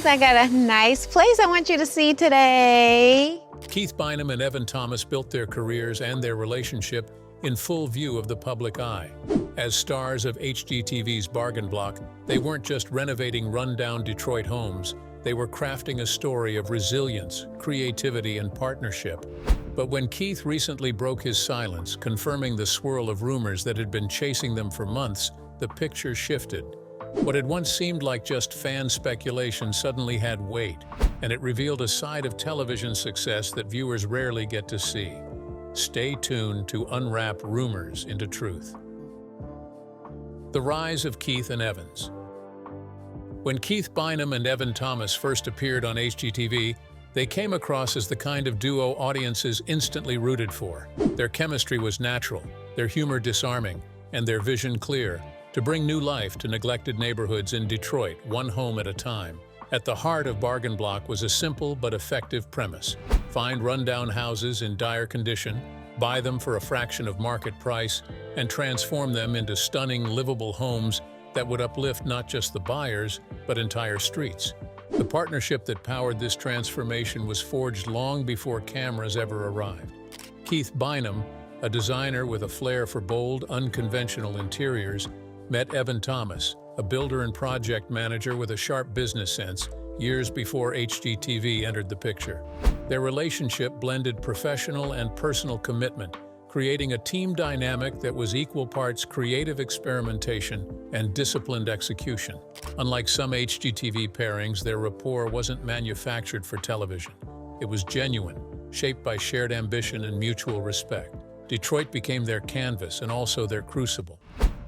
guys, I got a nice place I want you to see today. Keith Bynum and Evan Thomas built their careers and their relationship in full view of the public eye. As stars of HGTV's Bargain Block, they weren't just renovating rundown Detroit homes, they were crafting a story of resilience, creativity, and partnership. But when Keith recently broke his silence, confirming the swirl of rumors that had been chasing them for months, the picture shifted. What had once seemed like just fan speculation suddenly had weight, and it revealed a side of television success that viewers rarely get to see. Stay tuned to unwrap rumors into truth. The rise of Keith and Evans. When Keith Bynum and Evan Thomas first appeared on HGTV, they came across as the kind of duo audiences instantly rooted for. Their chemistry was natural, their humor disarming, and their vision clear, to bring new life to neglected neighborhoods in Detroit, one home at a time. At the heart of Bargain Block was a simple but effective premise. Find rundown houses in dire condition, buy them for a fraction of market price, and transform them into stunning, livable homes that would uplift not just the buyers, but entire streets. The partnership that powered this transformation was forged long before cameras ever arrived. Keith Bynum, a designer with a flair for bold, unconventional interiors, met Evan Thomas, a builder and project manager with a sharp business sense, years before HGTV entered the picture. Their relationship blended professional and personal commitment, creating a team dynamic that was equal parts creative experimentation and disciplined execution. Unlike some HGTV pairings, their rapport wasn't manufactured for television. It was genuine, shaped by shared ambition and mutual respect. Detroit became their canvas and also their crucible.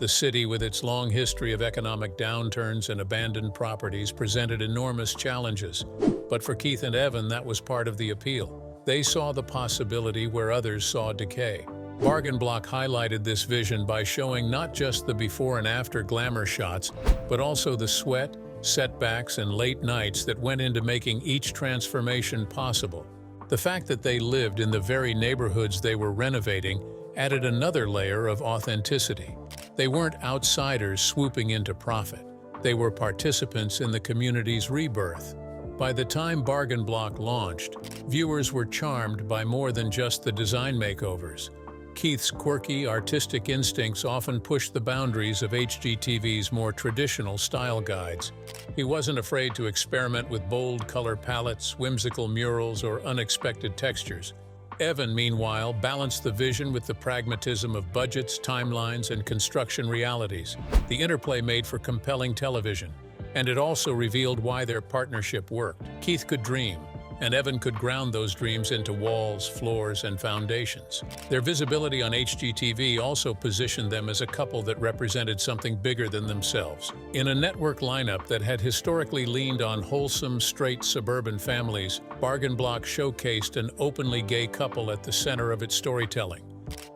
The city, with its long history of economic downturns and abandoned properties, presented enormous challenges. But for Keith and Evan, that was part of the appeal. They saw the possibility where others saw decay. Bargain Block highlighted this vision by showing not just the before and after glamour shots, but also the sweat, setbacks, and late nights that went into making each transformation possible. The fact that they lived in the very neighborhoods they were renovating added another layer of authenticity. They weren't outsiders swooping into profit. They were participants in the community's rebirth. By the time Bargain Block launched, viewers were charmed by more than just the design makeovers. Keith's quirky, artistic instincts often pushed the boundaries of HGTV's more traditional style guides. He wasn't afraid to experiment with bold color palettes, whimsical murals, or unexpected textures. Evan, meanwhile, balanced the vision with the pragmatism of budgets, timelines, and construction realities. The interplay made for compelling television, and it also revealed why their partnership worked. Keith could dream, and Evan could ground those dreams into walls, floors, and foundations. Their visibility on HGTV also positioned them as a couple that represented something bigger than themselves. In a network lineup that had historically leaned on wholesome, straight suburban families, Bargain Block showcased an openly gay couple at the center of its storytelling.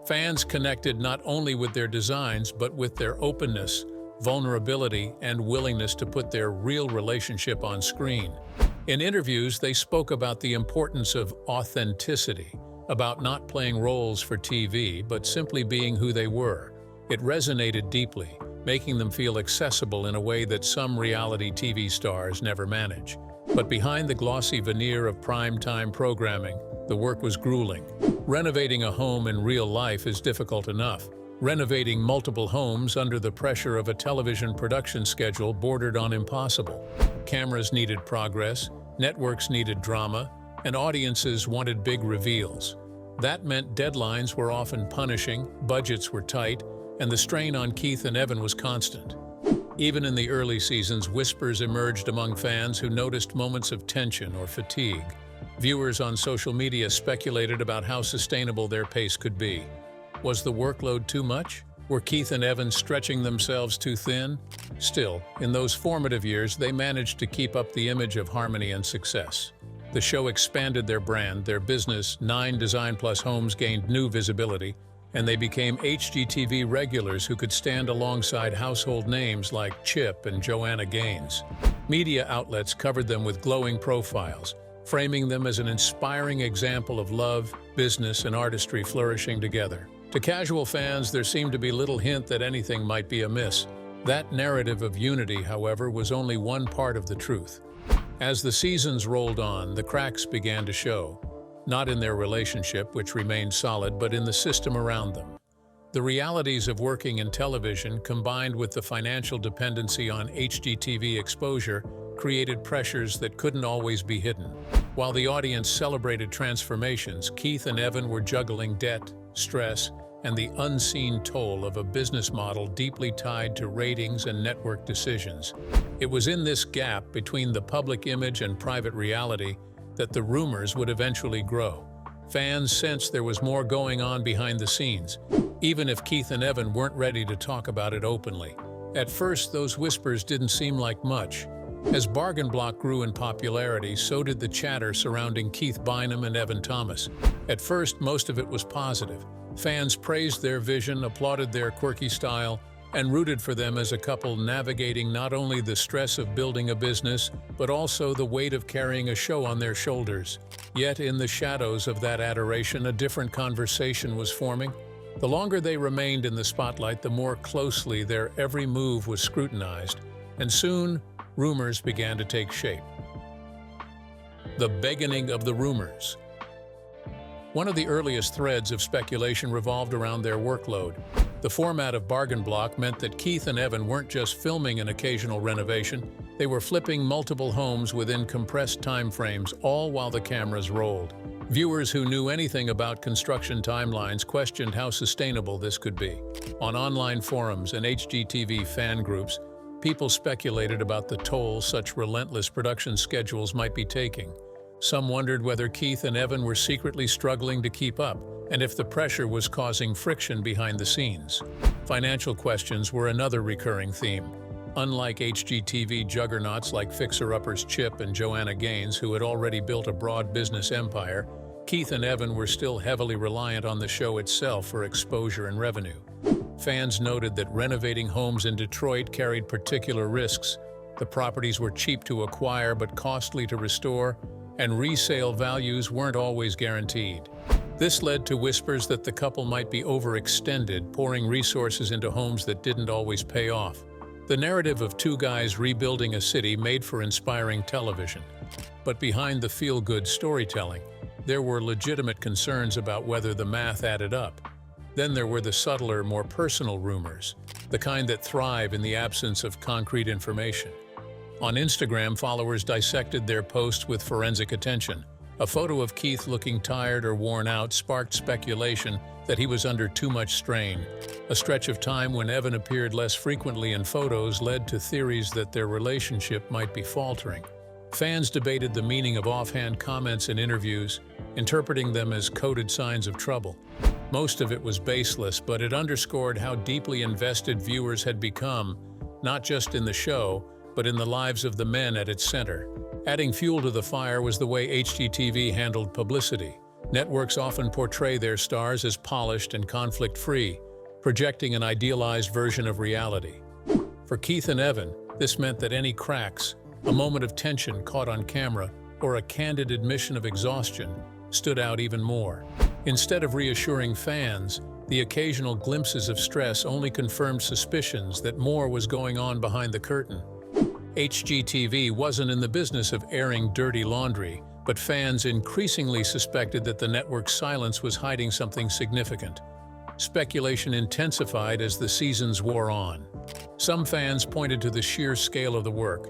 Fans connected not only with their designs, but with their openness, vulnerability, and willingness to put their real relationship on screen. In interviews, they spoke about the importance of authenticity, about not playing roles for TV, but simply being who they were. It resonated deeply, making them feel accessible in a way that some reality TV stars never manage. But behind the glossy veneer of prime-time programming, the work was grueling. Renovating a home in real life is difficult enough. Renovating multiple homes under the pressure of a television production schedule bordered on impossible. Cameras needed progress, networks needed drama, and audiences wanted big reveals. That meant deadlines were often punishing, budgets were tight, and the strain on Keith and Evan was constant. Even in the early seasons, whispers emerged among fans who noticed moments of tension or fatigue. Viewers on social media speculated about how sustainable their pace could be. Was the workload too much? Were Keith and Evan stretching themselves too thin? Still, in those formative years, they managed to keep up the image of harmony and success. The show expanded their brand, their business, 9 Design Plus homes gained new visibility, and they became HGTV regulars who could stand alongside household names like Chip and Joanna Gaines. Media outlets covered them with glowing profiles, framing them as an inspiring example of love, business, and artistry flourishing together. To casual fans, there seemed to be little hint that anything might be amiss. That narrative of unity, however, was only one part of the truth. As the seasons rolled on, the cracks began to show, not in their relationship, which remained solid, but in the system around them. The realities of working in television, combined with the financial dependency on HGTV exposure, created pressures that couldn't always be hidden. While the audience celebrated transformations, Keith and Evan were juggling debt, stress, and the unseen toll of a business model deeply tied to ratings and network decisions. It was in this gap between the public image and private reality that the rumors would eventually grow. Fans sensed there was more going on behind the scenes, even if Keith and Evan weren't ready to talk about it openly. At first, those whispers didn't seem like much. As Bargain Block grew in popularity, so did the chatter surrounding Keith Bynum and Evan Thomas. At first, most of it was positive. Fans praised their vision, applauded their quirky style, and rooted for them as a couple navigating not only the stress of building a business, but also the weight of carrying a show on their shoulders. Yet, in the shadows of that adoration, a different conversation was forming. The longer they remained in the spotlight, the more closely their every move was scrutinized, and soon, rumors began to take shape. The beginning of the rumors. One of the earliest threads of speculation revolved around their workload. The format of Bargain Block meant that Keith and Evan weren't just filming an occasional renovation, they were flipping multiple homes within compressed time frames, all while the cameras rolled. Viewers who knew anything about construction timelines questioned how sustainable this could be. On online forums and HGTV fan groups, people speculated about the toll such relentless production schedules might be taking. Some wondered whether Keith and Evan were secretly struggling to keep up, and if the pressure was causing friction behind the scenes. Financial questions were another recurring theme. Unlike HGTV juggernauts like fixer-uppers Chip and Joanna Gaines, who had already built a broad business empire, Keith and Evan were still heavily reliant on the show itself for exposure and revenue. Fans noted that renovating homes in Detroit carried particular risks. The properties were cheap to acquire but costly to restore, and resale values weren't always guaranteed. This led to whispers that the couple might be overextended, pouring resources into homes that didn't always pay off. The narrative of two guys rebuilding a city made for inspiring television. But behind the feel-good storytelling, there were legitimate concerns about whether the math added up. Then there were the subtler, more personal rumors, the kind that thrive in the absence of concrete information. On Instagram, followers dissected their posts with forensic attention. A photo of Keith looking tired or worn out sparked speculation that he was under too much strain. A stretch of time when Evan appeared less frequently in photos led to theories that their relationship might be faltering. Fans debated the meaning of offhand comments in interviews, interpreting them as coded signs of trouble. Most of it was baseless, but it underscored how deeply invested viewers had become, not just in the show, but in the lives of the men at its center. Adding fuel to the fire was the way HGTV handled publicity. Networks often portray their stars as polished and conflict-free, projecting an idealized version of reality. For Keith and Evan, this meant that any cracks, a moment of tension caught on camera, or a candid admission of exhaustion, stood out even more. Instead of reassuring fans, the occasional glimpses of stress only confirmed suspicions that more was going on behind the curtain. HGTV wasn't in the business of airing dirty laundry, but fans increasingly suspected that the network's silence was hiding something significant. Speculation intensified as the seasons wore on. Some fans pointed to the sheer scale of the work.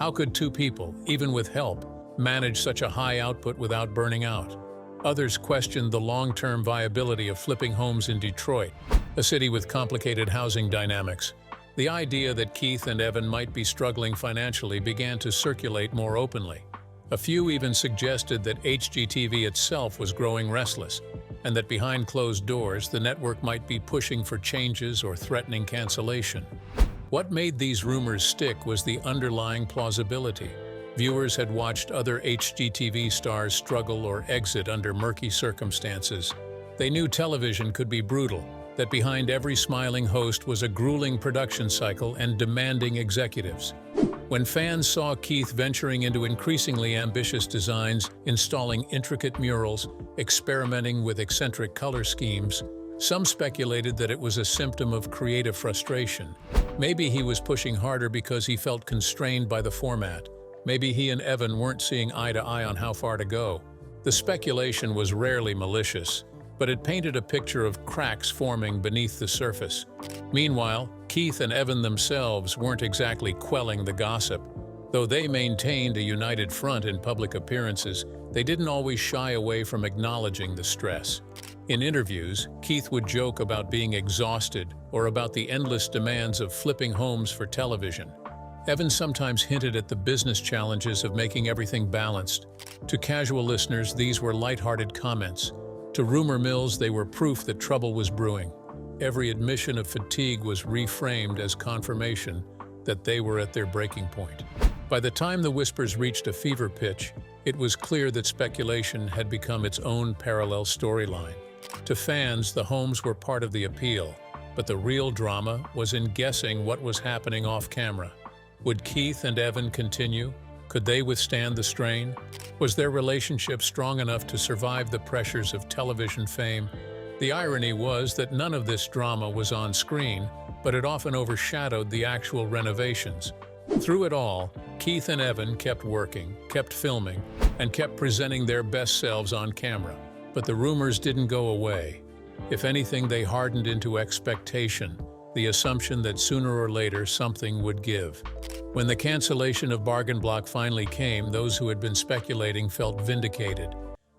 How could two people, even with help, manage such a high output without burning out? Others questioned the long-term viability of flipping homes in Detroit, a city with complicated housing dynamics. The idea that Keith and Evan might be struggling financially began to circulate more openly. A few even suggested that HGTV itself was growing restless, and that behind closed doors, the network might be pushing for changes or threatening cancellation. What made these rumors stick was the underlying plausibility. Viewers had watched other HGTV stars struggle or exit under murky circumstances. They knew television could be brutal, that behind every smiling host was a grueling production cycle and demanding executives. When fans saw Keith venturing into increasingly ambitious designs, installing intricate murals, experimenting with eccentric color schemes, some speculated that it was a symptom of creative frustration. Maybe he was pushing harder because he felt constrained by the format. Maybe he and Evan weren't seeing eye to eye on how far to go. The speculation was rarely malicious, but it painted a picture of cracks forming beneath the surface. Meanwhile, Keith and Evan themselves weren't exactly quelling the gossip. Though they maintained a united front in public appearances, they didn't always shy away from acknowledging the stress. In interviews, Keith would joke about being exhausted or about the endless demands of flipping homes for television. Evan sometimes hinted at the business challenges of making everything balanced. To casual listeners, these were lighthearted comments. To rumor mills, they were proof that trouble was brewing. Every admission of fatigue was reframed as confirmation that they were at their breaking point. By the time the whispers reached a fever pitch, it was clear that speculation had become its own parallel storyline. To fans, the homes were part of the appeal, but the real drama was in guessing what was happening off-camera. Would Keith and Evan continue? Could they withstand the strain? Was their relationship strong enough to survive the pressures of television fame? The irony was that none of this drama was on screen, but it often overshadowed the actual renovations. Through it all, Keith and Evan kept working, kept filming, and kept presenting their best selves on camera. But the rumors didn't go away. If anything, they hardened into expectation, the assumption that sooner or later something would give. When the cancellation of Bargain Block finally came, those who had been speculating felt vindicated.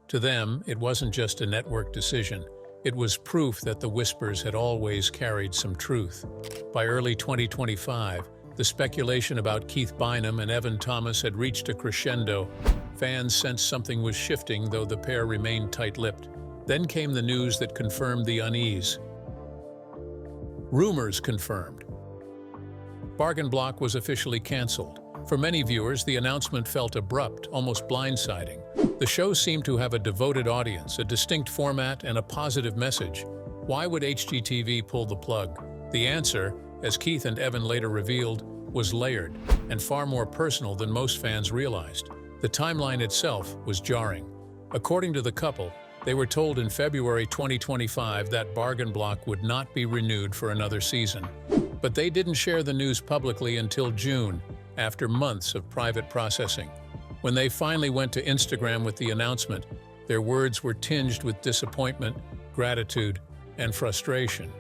To them, it wasn't just a network decision. It was proof that the whispers had always carried some truth. By early 2025, the speculation about Keith Bynum and Evan Thomas had reached a crescendo. Fans sensed something was shifting, though the pair remained tight-lipped. Then came the news that confirmed the unease. Rumors confirmed. Bargain Block was officially canceled. For many viewers, the announcement felt abrupt, almost blindsiding. The show seemed to have a devoted audience, a distinct format, and a positive message. Why would HGTV pull the plug? The answer, as Keith and Evan later revealed, was layered and far more personal than most fans realized. The timeline itself was jarring. According to the couple, they were told in February 2025 that Bargain Block would not be renewed for another season. But they didn't share the news publicly until June, after months of private processing. When they finally went to Instagram with the announcement, their words were tinged with disappointment, gratitude, and frustration.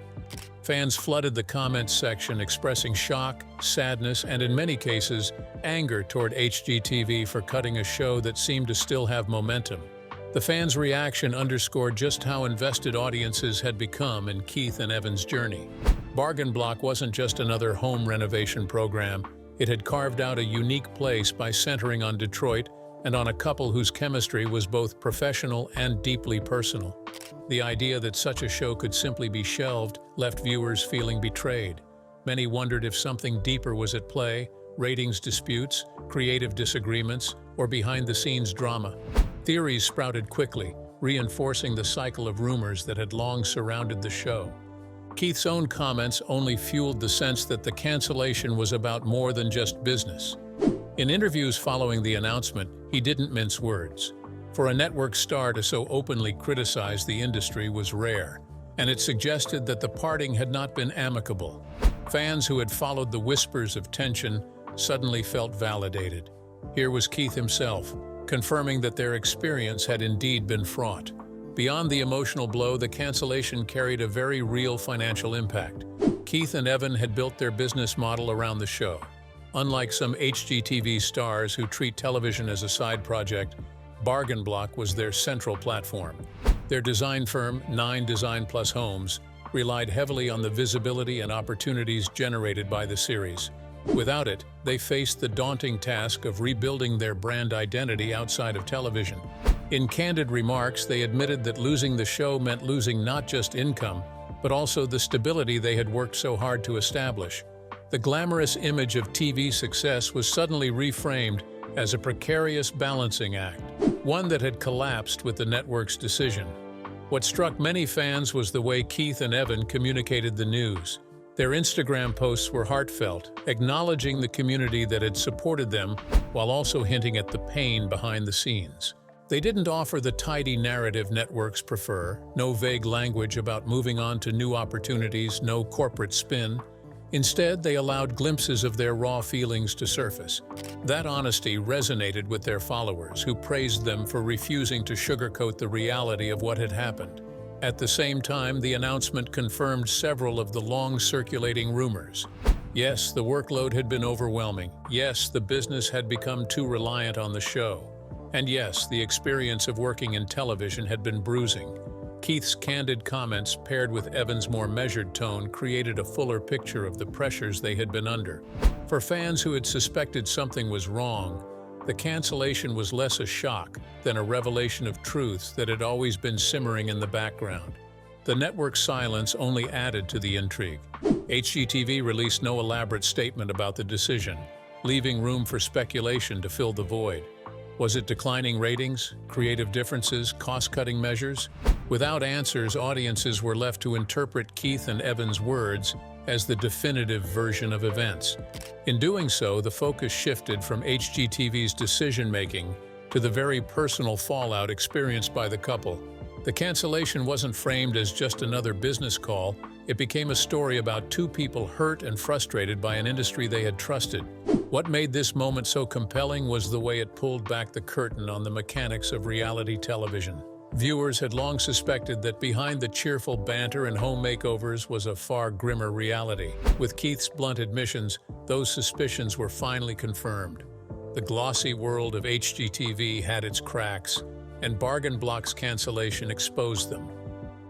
Fans flooded the comments section expressing shock, sadness, and in many cases, anger toward HGTV for cutting a show that seemed to still have momentum. The fans' reaction underscored just how invested audiences had become in Keith and Evan's journey. Bargain Block wasn't just another home renovation program. It had carved out a unique place by centering on Detroit and on a couple whose chemistry was both professional and deeply personal. The idea that such a show could simply be shelved left viewers feeling betrayed. Many wondered if something deeper was at play: ratings disputes, creative disagreements, or behind-the-scenes drama. Theories sprouted quickly, reinforcing the cycle of rumors that had long surrounded the show. Keith's own comments only fueled the sense that the cancellation was about more than just business. In interviews following the announcement, he didn't mince words. For a network star to so openly criticize the industry was rare, and it suggested that the parting had not been amicable. Fans who had followed the whispers of tension suddenly felt validated. Here was Keith himself, confirming that their experience had indeed been fraught. Beyond the emotional blow, the cancellation carried a very real financial impact. Keith and Evan had built their business model around the show. Unlike some HGTV stars who treat television as a side project, Bargain Block was their central platform. Their design firm, 9 Design Plus Homes, relied heavily on the visibility and opportunities generated by the series. Without it, they faced the daunting task of rebuilding their brand identity outside of television. In candid remarks, they admitted that losing the show meant losing not just income, but also the stability they had worked so hard to establish. The glamorous image of TV success was suddenly reframed as a precarious balancing act, one that had collapsed with the network's decision. What struck many fans was the way Keith and Evan communicated the news. Their Instagram posts were heartfelt, acknowledging the community that had supported them while also hinting at the pain behind the scenes. They didn't offer the tidy narrative networks prefer, no vague language about moving on to new opportunities, no corporate spin. Instead, they allowed glimpses of their raw feelings to surface. That honesty resonated with their followers, who praised them for refusing to sugarcoat the reality of what had happened. At the same time, the announcement confirmed several of the long-circulating rumors. Yes, the workload had been overwhelming. Yes, the business had become too reliant on the show. And yes, the experience of working in television had been bruising. Keith's candid comments, paired with Evan's more measured tone, created a fuller picture of the pressures they had been under. For fans who had suspected something was wrong, the cancellation was less a shock than a revelation of truths that had always been simmering in the background. The network's silence only added to the intrigue. HGTV released no elaborate statement about the decision, leaving room for speculation to fill the void. Was it declining ratings, creative differences, cost-cutting measures? Without answers, audiences were left to interpret Keith and Evan's words as the definitive version of events. In doing so, the focus shifted from HGTV's decision-making to the very personal fallout experienced by the couple. The cancellation wasn't framed as just another business call. It became a story about two people hurt and frustrated by an industry they had trusted. What made this moment so compelling was the way it pulled back the curtain on the mechanics of reality television. Viewers had long suspected that behind the cheerful banter and home makeovers was a far grimmer reality. With Keith's blunt admissions, those suspicions were finally confirmed. The glossy world of HGTV had its cracks, and Bargain Block's cancellation exposed them.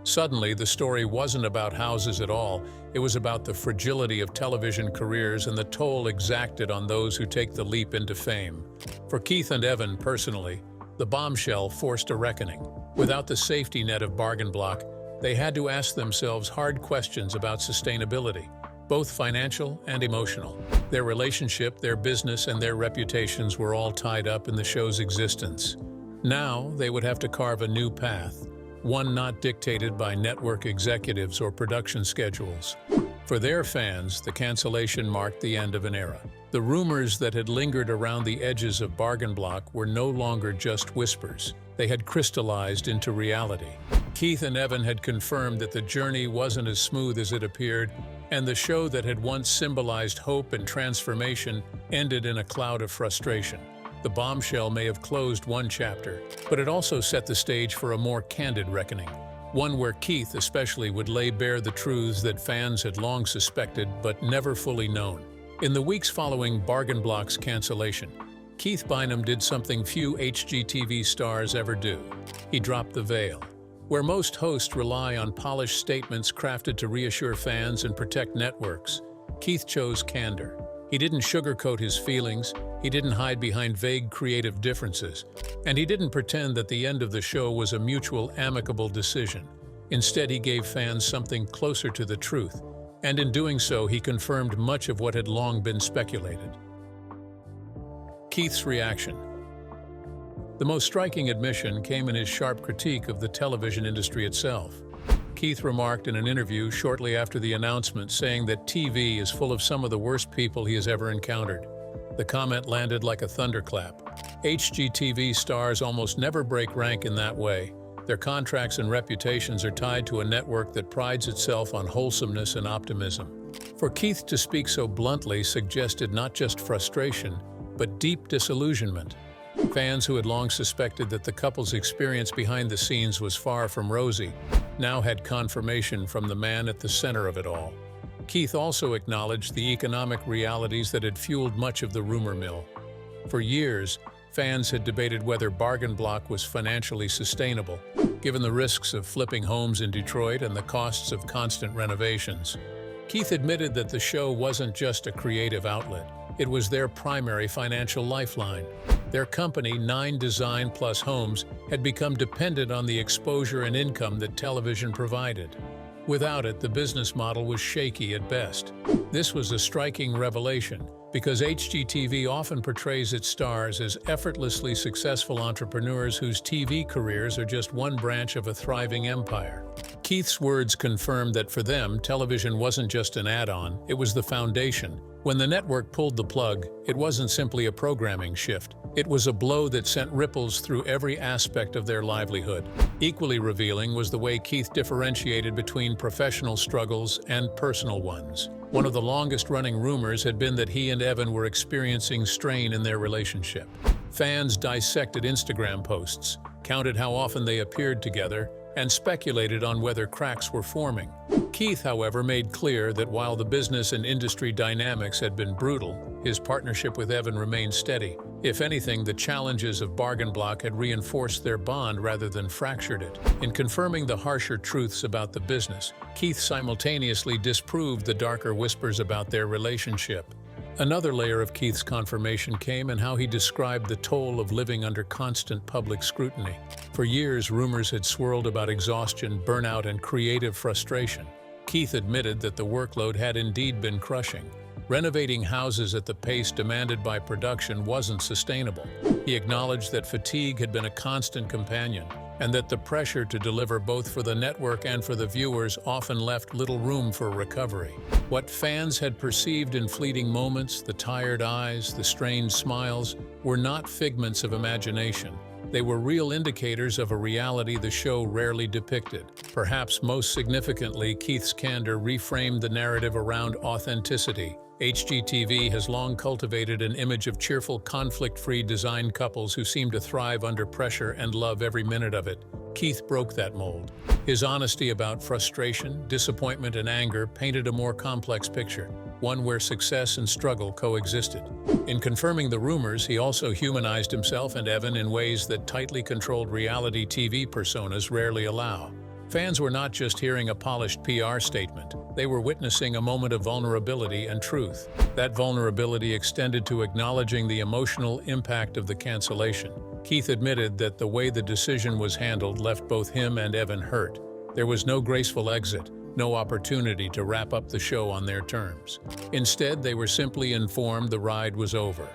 Suddenly, the story wasn't about houses at all. It was about the fragility of television careers and the toll exacted on those who take the leap into fame. For Keith and Evan personally, the bombshell forced a reckoning. Without the safety net of Bargain Block, they had to ask themselves hard questions about sustainability, both financial and emotional. Their relationship, their business, and their reputations were all tied up in the show's existence. Now, they would have to carve a new path, one not dictated by network executives or production schedules. For their fans, the cancellation marked the end of an era. The rumors that had lingered around the edges of Bargain Block were no longer just whispers. They had crystallized into reality. Keith and Evan had confirmed that the journey wasn't as smooth as it appeared, and the show that had once symbolized hope and transformation ended in a cloud of frustration. The bombshell may have closed one chapter, but it also set the stage for a more candid reckoning. One where Keith especially would lay bare the truths that fans had long suspected but never fully known. In the weeks following Bargain Block's cancellation, Keith Bynum did something few HGTV stars ever do. He dropped the veil. Where most hosts rely on polished statements crafted to reassure fans and protect networks, Keith chose candor. He didn't sugarcoat his feelings, he didn't hide behind vague creative differences, and he didn't pretend that the end of the show was a mutual, amicable decision. Instead, he gave fans something closer to the truth, and in doing so, he confirmed much of what had long been speculated. Keith's reaction. The most striking admission came in his sharp critique of the television industry itself. Keith remarked in an interview shortly after the announcement, saying that TV is full of some of the worst people he has ever encountered. The comment landed like a thunderclap. HGTV stars almost never break rank in that way. Their contracts and reputations are tied to a network that prides itself on wholesomeness and optimism. For Keith to speak so bluntly suggested not just frustration, but deep disillusionment. Fans who had long suspected that the couple's experience behind the scenes was far from rosy now had confirmation from the man at the center of it all. Keith also acknowledged the economic realities that had fueled much of the rumor mill. For years, fans had debated whether Bargain Block was financially sustainable, given the risks of flipping homes in Detroit and the costs of constant renovations. Keith admitted that the show wasn't just a creative outlet. It was their primary financial lifeline. Their company, 9 Design Plus Homes, had become dependent on the exposure and income that television provided. Without it, the business model was shaky at best. This was a striking revelation, because HGTV often portrays its stars as effortlessly successful entrepreneurs whose TV careers are just one branch of a thriving empire. Keith's words confirmed that for them, television wasn't just an add-on, it was the foundation. When the network pulled the plug, it wasn't simply a programming shift. It was a blow that sent ripples through every aspect of their livelihood. Equally revealing was the way Keith differentiated between professional struggles and personal ones. One of the longest-running rumors had been that he and Evan were experiencing strain in their relationship. Fans dissected Instagram posts, counted how often they appeared together, and speculated on whether cracks were forming. Keith, however, made clear that while the business and industry dynamics had been brutal, his partnership with Evan remained steady. If anything, the challenges of Bargain Block had reinforced their bond rather than fractured it. In confirming the harsher truths about the business, Keith simultaneously disproved the darker whispers about their relationship. Another layer of Keith's confirmation came in how he described the toll of living under constant public scrutiny. For years, rumors had swirled about exhaustion, burnout, and creative frustration. Keith admitted that the workload had indeed been crushing. Renovating houses at the pace demanded by production wasn't sustainable. He acknowledged that fatigue had been a constant companion, and that the pressure to deliver both for the network and for the viewers often left little room for recovery. What fans had perceived in fleeting moments, the tired eyes, the strained smiles, were not figments of imagination. They were real indicators of a reality the show rarely depicted. Perhaps most significantly, Keith's candor reframed the narrative around authenticity. HGTV has long cultivated an image of cheerful, conflict-free design couples who seem to thrive under pressure and love every minute of it. Keith broke that mold. His honesty about frustration, disappointment, and anger painted a more complex picture, one where success and struggle coexisted. In confirming the rumors, he also humanized himself and Evan in ways that tightly controlled reality TV personas rarely allow. Fans were not just hearing a polished PR statement, they were witnessing a moment of vulnerability and truth. That vulnerability extended to acknowledging the emotional impact of the cancellation. Keith admitted that the way the decision was handled left both him and Evan hurt. There was no graceful exit, no opportunity to wrap up the show on their terms. Instead, they were simply informed the ride was over.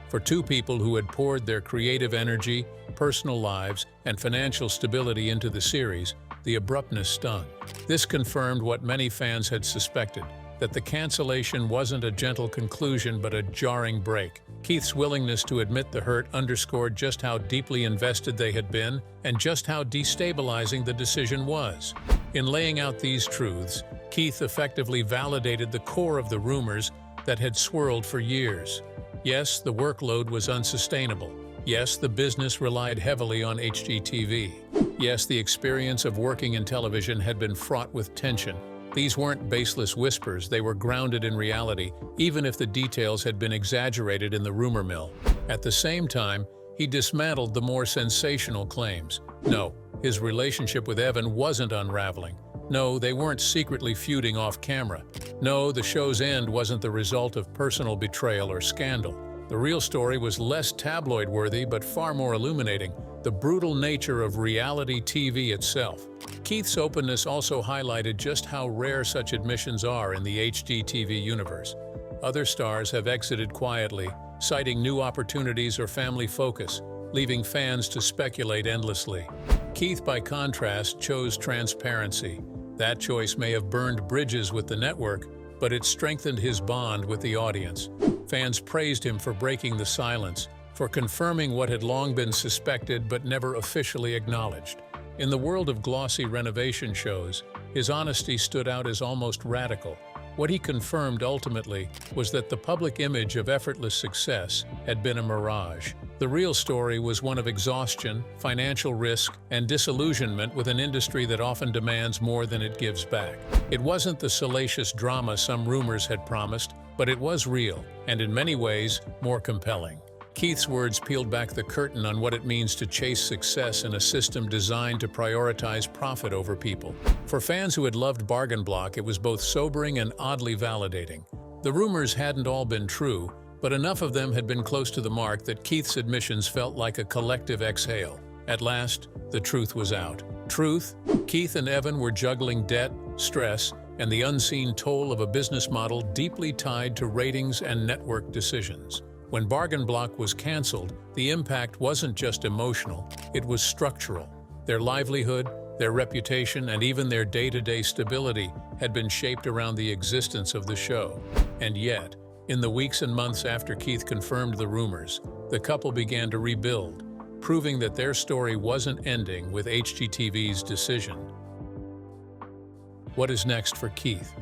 For two people who had poured their creative energy, personal lives, and financial stability into the series, the abruptness stung. This confirmed what many fans had suspected, that the cancellation wasn't a gentle conclusion but a jarring break. Keith's willingness to admit the hurt underscored just how deeply invested they had been and just how destabilizing the decision was. In laying out these truths, Keith effectively validated the core of the rumors that had swirled for years. Yes, the workload was unsustainable. Yes, the business relied heavily on HGTV. Yes, the experience of working in television had been fraught with tension. These weren't baseless whispers, they were grounded in reality, even if the details had been exaggerated in the rumor mill. At the same time, he dismantled the more sensational claims. No, his relationship with Evan wasn't unraveling. No, they weren't secretly feuding off camera. No, the show's end wasn't the result of personal betrayal or scandal. The real story was less tabloid-worthy but far more illuminating, the brutal nature of reality TV itself. Keith's openness also highlighted just how rare such admissions are in the HGTV universe. Other stars have exited quietly, citing new opportunities or family focus, leaving fans to speculate endlessly. Keith, by contrast, chose transparency. That choice may have burned bridges with the network, but it strengthened his bond with the audience. Fans praised him for breaking the silence, for confirming what had long been suspected but never officially acknowledged. In the world of glossy renovation shows, his honesty stood out as almost radical. What he confirmed ultimately was that the public image of effortless success had been a mirage. The real story was one of exhaustion, financial risk, and disillusionment with an industry that often demands more than it gives back. It wasn't the salacious drama some rumors had promised, but it was real, and in many ways, more compelling. Keith's words peeled back the curtain on what it means to chase success in a system designed to prioritize profit over people. For fans who had loved Bargain Block, it was both sobering and oddly validating. The rumors hadn't all been true, but enough of them had been close to the mark that Keith's admissions felt like a collective exhale. At last, the truth was out. Truth: Keith and Evan were juggling debt, stress, and the unseen toll of a business model deeply tied to ratings and network decisions. When Bargain Block was canceled, the impact wasn't just emotional, it was structural. Their livelihood, Their reputation and even their day-to-day stability had been shaped around the existence of the show. And yet, in the weeks and months after Keith confirmed the rumors, the couple began to rebuild, proving that their story wasn't ending with HGTV's decision. What is next for Keith?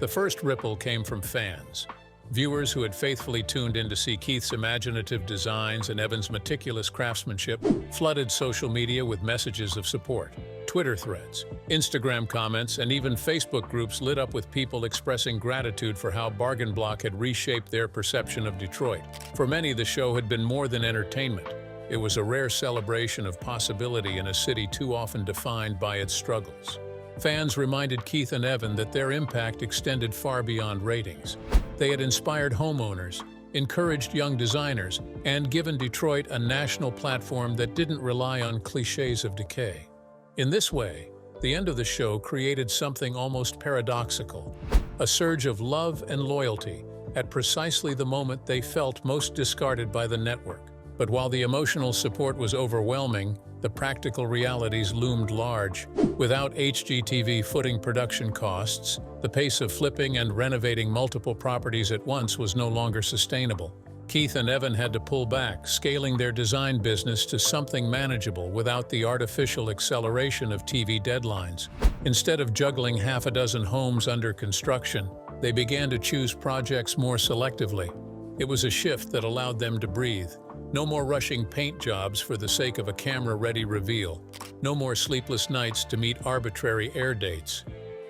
The first ripple came from fans. Viewers who had faithfully tuned in to see Keith's imaginative designs and Evan's meticulous craftsmanship flooded social media with messages of support. Twitter threads, Instagram comments, and even Facebook groups lit up with people expressing gratitude for how Bargain Block had reshaped their perception of Detroit. For many, the show had been more than entertainment. It was a rare celebration of possibility in a city too often defined by its struggles. Fans reminded Keith and Evan that their impact extended far beyond ratings. They had inspired homeowners, encouraged young designers, and given Detroit a national platform that didn't rely on cliches of decay. In this way, the end of the show created something almost paradoxical, a surge of love and loyalty at precisely the moment they felt most discarded by the network. But while the emotional support was overwhelming, the practical realities loomed large. Without HGTV footing production costs, the pace of flipping and renovating multiple properties at once was no longer sustainable. Keith and Evan had to pull back, scaling their design business to something manageable without the artificial acceleration of TV deadlines. Instead of juggling half a dozen homes under construction, they began to choose projects more selectively. It was a shift that allowed them to breathe. No more rushing paint jobs for the sake of a camera-ready reveal. No more sleepless nights to meet arbitrary air dates.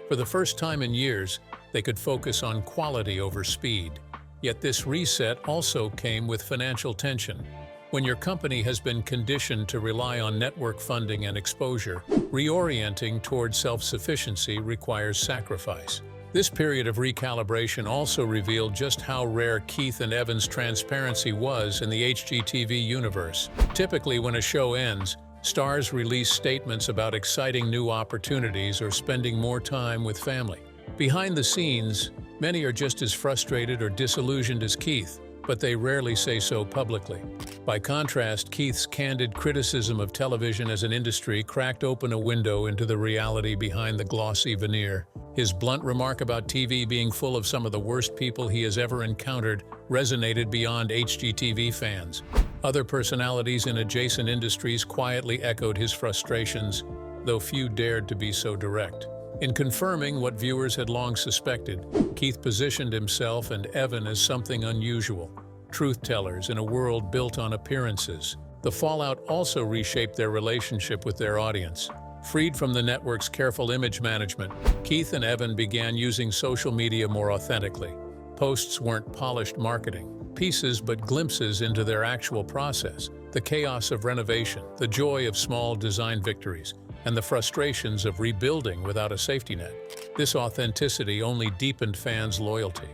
For the first time in years, they could focus on quality over speed. Yet this reset also came with financial tension. When your company has been conditioned to rely on network funding and exposure, reorienting toward self-sufficiency requires sacrifice. This period of recalibration also revealed just how rare Keith and Evan's transparency was in the HGTV universe. Typically, when a show ends, stars release statements about exciting new opportunities or spending more time with family. Behind the scenes, many are just as frustrated or disillusioned as Keith, but they rarely say so publicly. By contrast, Keith's candid criticism of television as an industry cracked open a window into the reality behind the glossy veneer. His blunt remark about TV being full of some of the worst people he has ever encountered resonated beyond HGTV fans. Other personalities in adjacent industries quietly echoed his frustrations, though few dared to be so direct. In confirming what viewers had long suspected, Keith positioned himself and Evan as something unusual, truth-tellers in a world built on appearances. The fallout also reshaped their relationship with their audience. Freed from the network's careful image management, Keith and Evan began using social media more authentically. Posts weren't polished marketing pieces, but glimpses into their actual process, the chaos of renovation, the joy of small design victories, and the frustrations of rebuilding without a safety net. This authenticity only deepened fans' loyalty.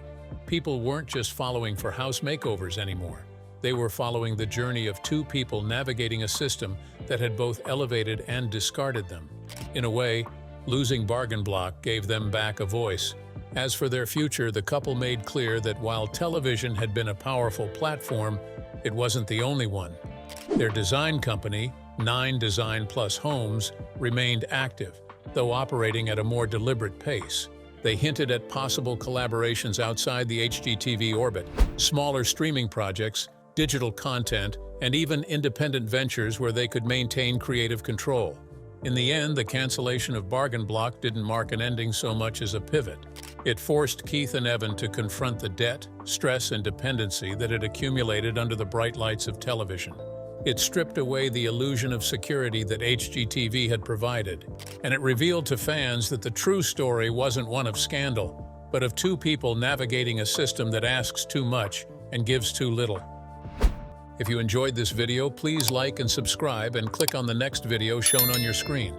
People weren't just following for house makeovers anymore. They were following the journey of two people navigating a system that had both elevated and discarded them. In a way, losing Bargain Block gave them back a voice. As for their future, the couple made clear that while television had been a powerful platform, it wasn't the only one. Their design company, 9 Design Plus Homes, remained active, though operating at a more deliberate pace. They hinted at possible collaborations outside the HGTV orbit, smaller streaming projects, digital content, and even independent ventures where they could maintain creative control. In the end, the cancellation of Bargain Block didn't mark an ending so much as a pivot. It forced Keith and Evan to confront the debt, stress, and dependency that had accumulated under the bright lights of television. It stripped away the illusion of security that HGTV had provided, and it revealed to fans that the true story wasn't one of scandal, but of two people navigating a system that asks too much and gives too little. If you enjoyed this video, please like and subscribe and click on the next video shown on your screen.